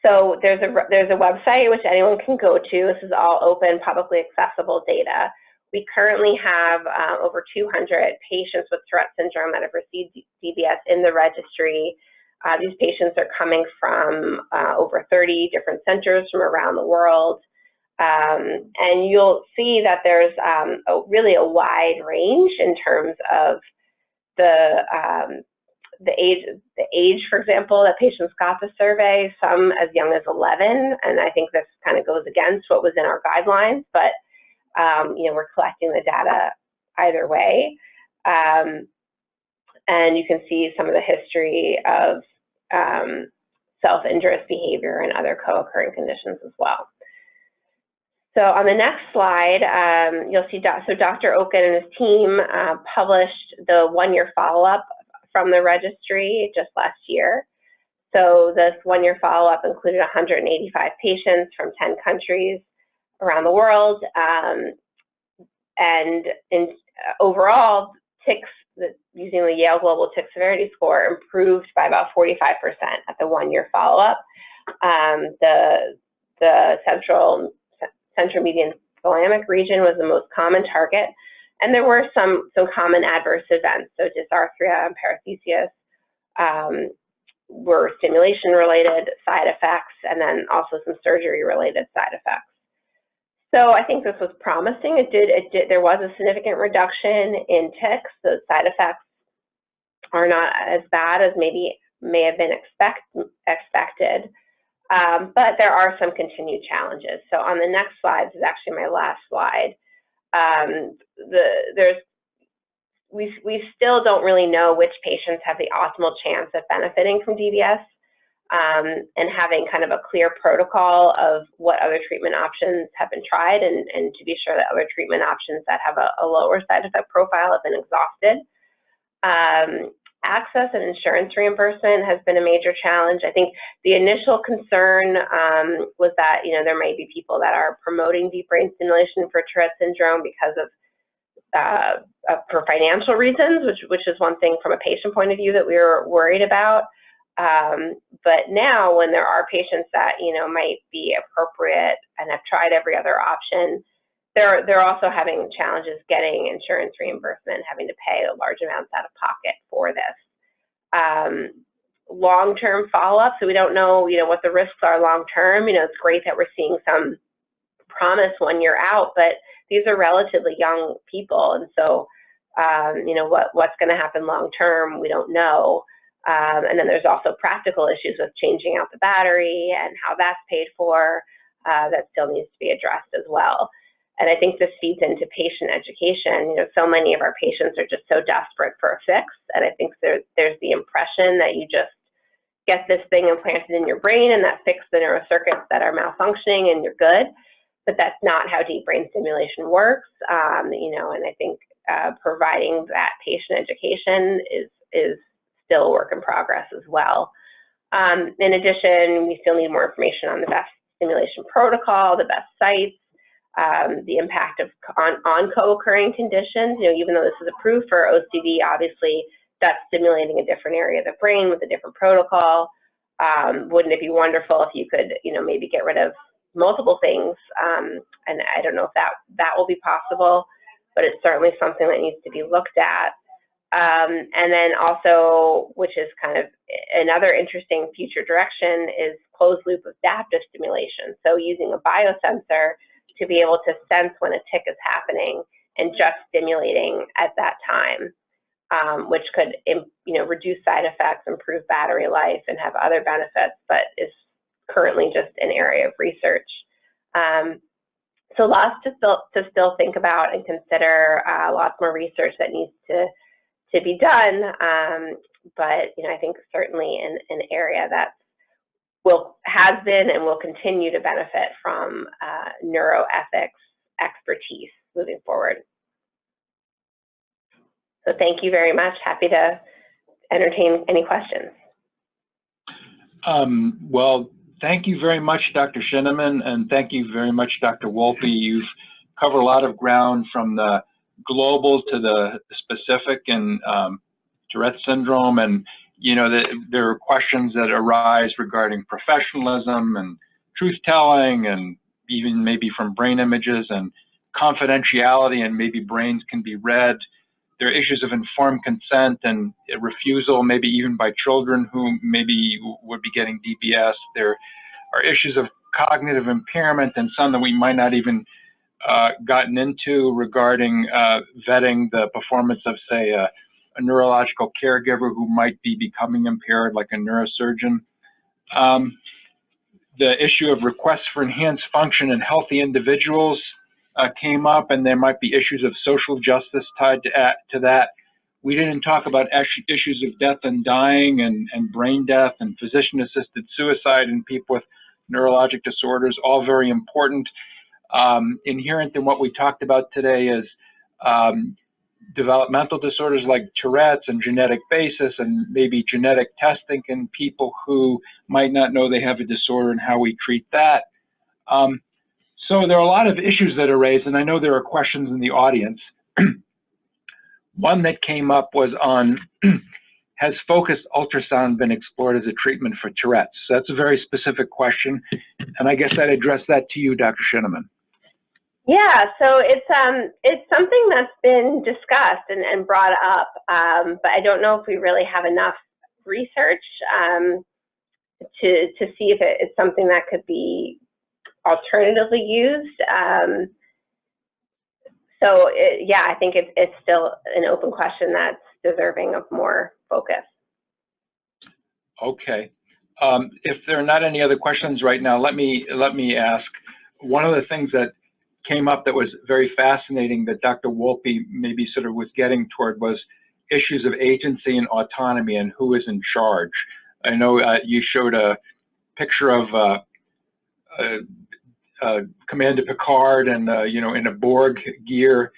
So there's a website which anyone can go to. This is all open, publicly accessible data. We currently have over 200 patients with Tourette syndrome that have received DBS in the registry. These patients are coming from over 30 different centers from around the world. And you'll see that there's really a wide range in terms of the age, for example, that patients got the survey, some as young as 11, and I think this kind of goes against what was in our guidelines, but we're collecting the data either way. And you can see some of the history of self-injurious behavior and other co-occurring conditions as well. So on the next slide, you'll see Dr. Oken and his team published the 1-year follow-up from the registry just last year. So this 1-year follow-up included 185 patients from 10 countries around the world. And overall, tics, using the Yale Global Tic Severity Score, improved by about 45% at the 1-year follow-up. The central median thalamic region was the most common target. And there were some common adverse events. So dysarthria and paresthesias were stimulation-related side effects, and then also some surgery-related side effects. So I think this was promising. There was a significant reduction in tics. Those side effects are not as bad as maybe may have been expected. But there are some continued challenges. So on the next slide, this is actually my last slide. we still don't really know which patients have the optimal chance of benefiting from DBS, and having kind of a clear protocol of what other treatment options have been tried, and to be sure that other treatment options that have a lower side effect profile have been exhausted. Access and insurance reimbursement has been a major challenge. I think the initial concern was that, you know, there might be people that are promoting deep brain stimulation for Tourette syndrome because of for financial reasons, which is one thing from a patient point of view that we were worried about. But now, when there are patients that, you know, might be appropriate and have tried every other option, they're also having challenges getting insurance reimbursement, having to pay large amounts out of pocket for this. Long-term follow-up, so we don't know, you know, what the risks are long-term. You know, it's great that we're seeing some promise 1 year out, but these are relatively young people, and so, you know, what's going to happen long-term, we don't know. And then there's also practical issues with changing out the battery and how that's paid for, that still needs to be addressed as well. And I think this feeds into patient education. You know, so many of our patients are just so desperate for a fix, and I think there's the impression that you just get this thing implanted in your brain and that fixes the neurocircuits that are malfunctioning and you're good, but that's not how deep brain stimulation works. You know, and I think providing that patient education is still a work in progress as well. In addition, we still need more information on the best stimulation protocol, the best sites, the impact on co-occurring conditions. You know, even though this is approved for OCD, obviously that's stimulating a different area of the brain with a different protocol. Wouldn't it be wonderful if you could, you know, maybe get rid of multiple things? And I don't know if that will be possible, but it's certainly something that needs to be looked at. And then also, which is kind of another interesting future direction, is closed loop adaptive stimulation. So using a biosensor to be able to sense when a tic is happening and just stimulating at that time, which could, you know, reduce side effects, improve battery life, and have other benefits, but is currently just an area of research. So lots to still think about and consider, lots more research that needs to be done, but, you know, I think certainly an area that has been and will continue to benefit from neuroethics expertise moving forward. So thank you very much. Happy to entertain any questions. Well, thank you very much, Dr. Shineman, and thank you very much, Dr. Wolpe. You've covered a lot of ground from the global to the specific in Tourette syndrome, and you know, there are questions that arise regarding professionalism and truth-telling, and even maybe from brain images and confidentiality, and maybe brains can be read. There are issues of informed consent and refusal, maybe even by children who maybe would be getting DBS. There are issues of cognitive impairment, and some that we might not even gotten into regarding vetting the performance of, say, a neurological caregiver who might be becoming impaired, like a neurosurgeon. The issue of requests for enhanced function in healthy individuals came up, and there might be issues of social justice tied to that. We didn't talk about issues of death and dying, and brain death, and physician-assisted suicide in people with neurologic disorders, all very important. Inherent in what we talked about today is developmental disorders like Tourette's and genetic basis, and maybe genetic testing in people who might not know they have a disorder and how we treat that. So there are a lot of issues that are raised, and I know there are questions in the audience. One that came up was on, has focused ultrasound been explored as a treatment for Tourette's? So that's a very specific question, and I guess I'd address that to you, Dr. Shineman. Yeah, so it's something that's been discussed and brought up, but I don't know if we really have enough research to see if it's something that could be alternatively used. So yeah, I think it's still an open question that's deserving of more focus. Okay. If there are not any other questions right now, let me ask. One of the things that came up that was very fascinating that Dr. Wolpe maybe sort of was getting toward was issues of agency and autonomy and who is in charge. I know you showed a picture of Commander Picard and, you know, in a Borg gear.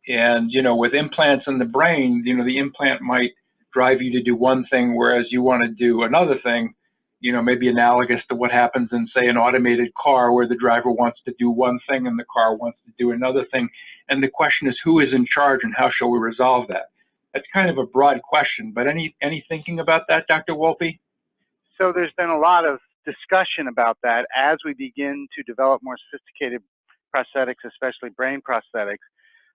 And, you know, with implants in the brain, you know, the implant might drive you to do one thing, whereas you want to do another thing, you know, maybe analogous to what happens in, say, an automated car where the driver wants to do one thing and the car wants to do another thing. And the question is, who is in charge and how shall we resolve that? That's kind of a broad question, but any thinking about that, Dr. Wolpe? So there's been a lot of discussion about that as we begin to develop more sophisticated prosthetics, especially brain prosthetics.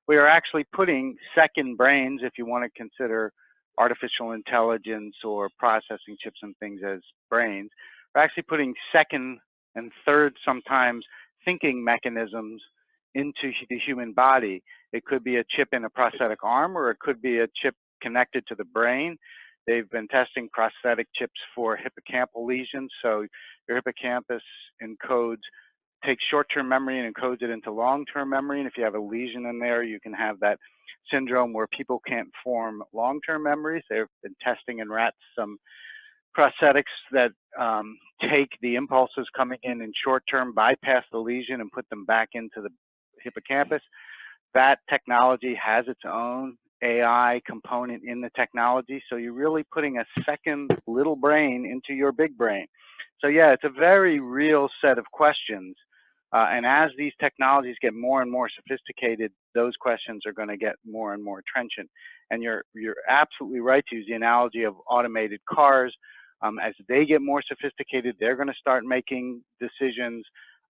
We are actually putting second brains, if you want to consider artificial intelligence or processing chips and things as brains. We're actually putting second and third, sometimes, thinking mechanisms into the human body. It could be a chip in a prosthetic arm, or it could be a chip connected to the brain. They've been testing prosthetic chips for hippocampal lesions. So your hippocampus takes short-term memory and encodes it into long-term memory. And if you have a lesion in there, you can have that syndrome where people can't form long-term memories. They've been testing in rats some prosthetics that take the impulses coming in short-term, bypass the lesion, and put them back into the hippocampus. That technology has its own AI component in the technology. So you're really putting a second little brain into your big brain. So yeah, it's a very real set of questions. And as these technologies get more and more sophisticated, those questions are going to get more and more trenchant. And you're absolutely right to use the analogy of automated cars. As they get more sophisticated, they're going to start making decisions.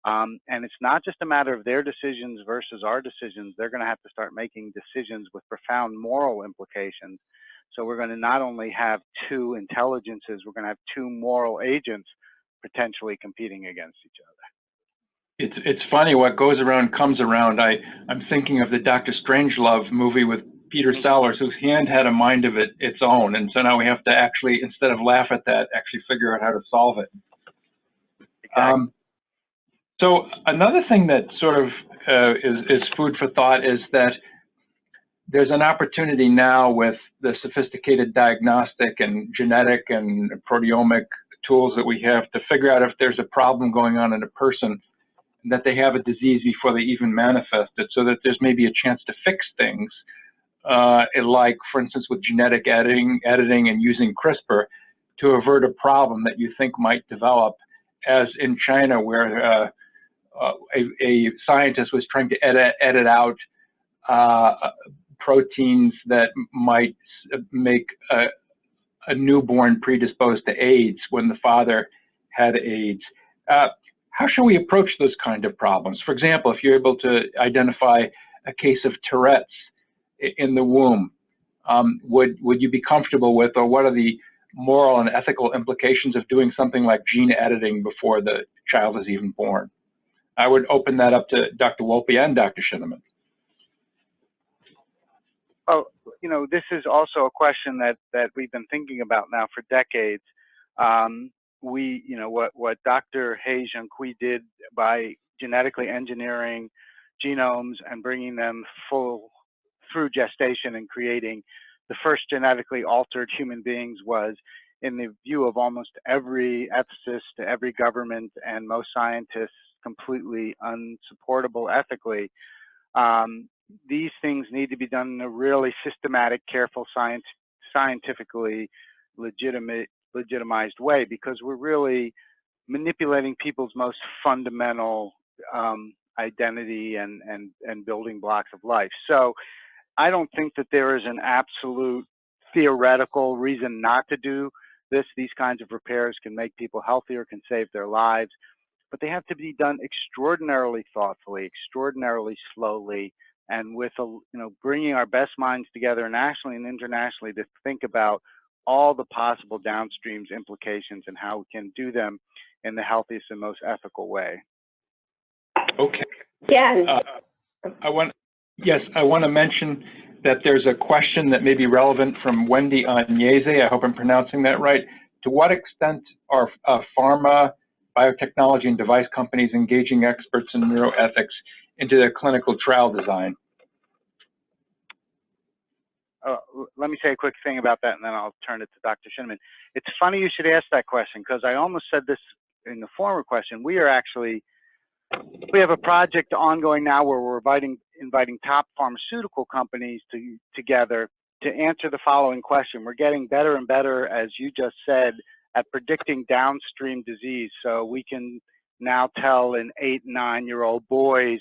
And it's not just a matter of their decisions versus our decisions. They're going to have to start making decisions with profound moral implications. So we're going to not only have two intelligences, we're going to have two moral agents potentially competing against each other. It's funny, what goes around comes around. I'm thinking of the Dr. Strangelove movie with Peter Sellers, whose hand had a mind of its own. And so now we have to actually, instead of laugh at that, actually figure out how to solve it. Exactly. So another thing that sort of is food for thought is that there's an opportunity now with the sophisticated diagnostic and genetic and proteomic tools that we have to figure out if there's a problem going on in a person, that they have a disease before they even manifest it, so that there's maybe a chance to fix things, like, for instance, with genetic editing and using CRISPR to avert a problem that you think might develop, as in China, where a scientist was trying to edit out proteins that might make a newborn predisposed to AIDS when the father had AIDS. How should we approach those kind of problems? For example, if you're able to identify a case of Tourette's in the womb, would you be comfortable with, or what are the moral and ethical implications of doing something like gene editing before the child is even born? I would open that up to Dr. Wolpe and Dr. Shineman. Oh, you know, this is also a question that we've been thinking about now for decades. You know, what Dr. He Jiankui did by genetically engineering genomes and bringing them through gestation and creating the first genetically altered human beings was, in the view of almost every ethicist, every government, and most scientists, completely unsupportable ethically. These things need to be done in a really systematic, careful, scientifically legitimized way, because we're really manipulating people's most fundamental identity and building blocks of life. So I don't think that there is an absolute theoretical reason not to do this. These kinds of repairs can make people healthier, can save their lives, but they have to be done extraordinarily thoughtfully, extraordinarily slowly, and with bringing our best minds together nationally and internationally to think about all the possible downstreams implications and how we can do them in the healthiest and most ethical way. Okay. Yeah. I want to mention that there's a question that may be relevant from Wendy Agnese. I hope I'm pronouncing that right. To what extent are pharma, biotechnology, and device companies engaging experts in neuroethics into their clinical trial design. Let me say a quick thing about that, and then I'll turn it to Dr. Shineman. It's funny you should ask that question, because I almost said this in the former question. We have a project ongoing now where we're inviting top pharmaceutical companies together to answer the following question. We're getting better and better, as you just said, at predicting downstream disease. So we can now tell in 8- and 9-year-old boys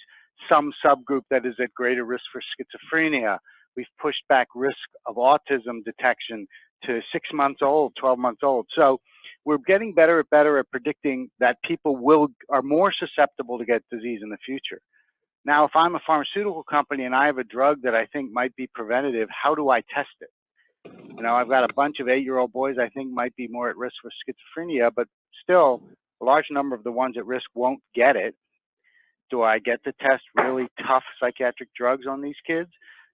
some subgroup that is at greater risk for schizophrenia. We've pushed back risk of autism detection to 6 months old, 12 months old. So we're getting better and better at predicting that people are more susceptible to get disease in the future. Now, if I'm a pharmaceutical company and I have a drug that I think might be preventative, how do I test it? You know, I've got a bunch of 8-year-old boys I think might be more at risk for schizophrenia, but still a large number of the ones at risk won't get it. Do I get to test really tough psychiatric drugs on these kids?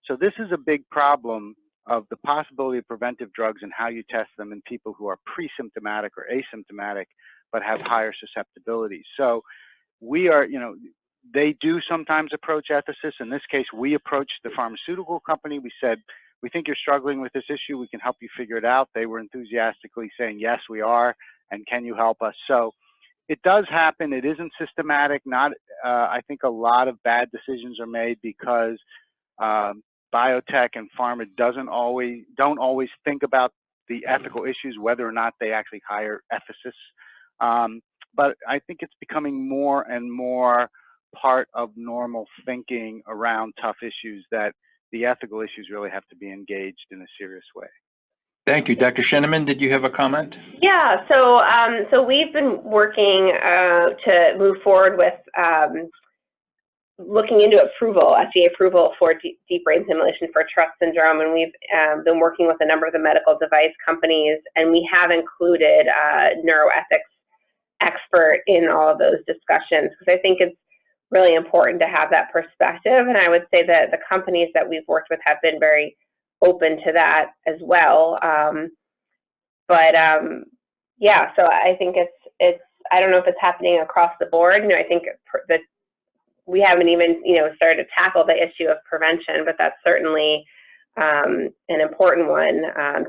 So this is a big problem of the possibility of preventive drugs and how you test them in people who are pre-symptomatic or asymptomatic, but have higher susceptibility. So we are, you know, they do sometimes approach ethicists. In this case, we approached the pharmaceutical company. We said, we think you're struggling with this issue. We can help you figure it out. They were enthusiastically saying, yes, we are, and can you help us? So it does happen. It isn't systematic. I think a lot of bad decisions are made because biotech and pharma don't always think about the ethical issues, whether or not they actually hire ethicists. But I think it's becoming more and more part of normal thinking around tough issues that the ethical issues really have to be engaged in a serious way. Thank you. Dr. Shineman, did you have a comment? Yeah, so we've been working to move forward with looking into approval, FDA approval for deep brain stimulation for Tourette syndrome, and we've been working with a number of the medical device companies, and we have included neuroethics expert in all of those discussions, because I think it's really important to have that perspective. And I would say that the companies that we've worked with have been very open to that as well. Yeah, so I think it's I don't know if it's happening across the board. You know, I think that we haven't even, you know, started to tackle the issue of prevention, but that's certainly an important one.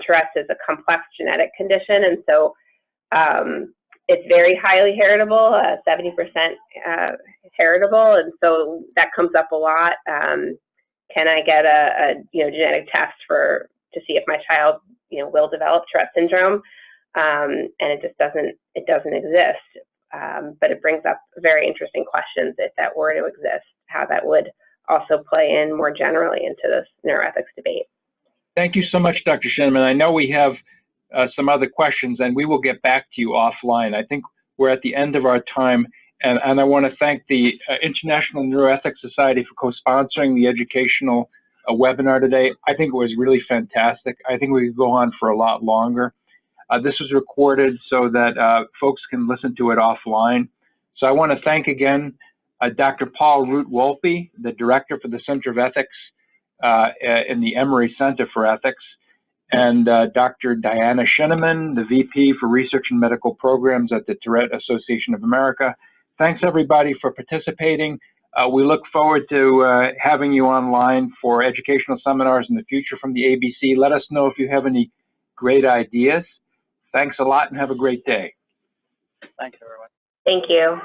Tourette's is a complex genetic condition, and so it's very highly heritable, 70% heritable, and so that comes up a lot. Can I get a genetic test to see if my child, will develop Tourette syndrome? And it just doesn't exist. But it brings up very interesting questions if that were to exist, how that would also play in more generally into this neuroethics debate. Thank you so much, Dr. Shineman. I know we have some other questions, and we will get back to you offline. I think we're at the end of our time, and I want to thank the International Neuroethics Society for co-sponsoring the educational webinar today. I think it was really fantastic. I think we could go on for a lot longer. This was recorded so that folks can listen to it offline. So I want to thank again Dr. Paul Root Wolpe, the Director for the Center of Ethics in the Emory Center for Ethics, and Dr. Diana Shineman, the VP for Research and Medical Programs at the Tourette Association of America. Thanks everybody for participating. We look forward to having you online for educational seminars in the future from the ABC. Let us know if you have any great ideas. Thanks a lot and have a great day. Thanks, everyone. Thank you.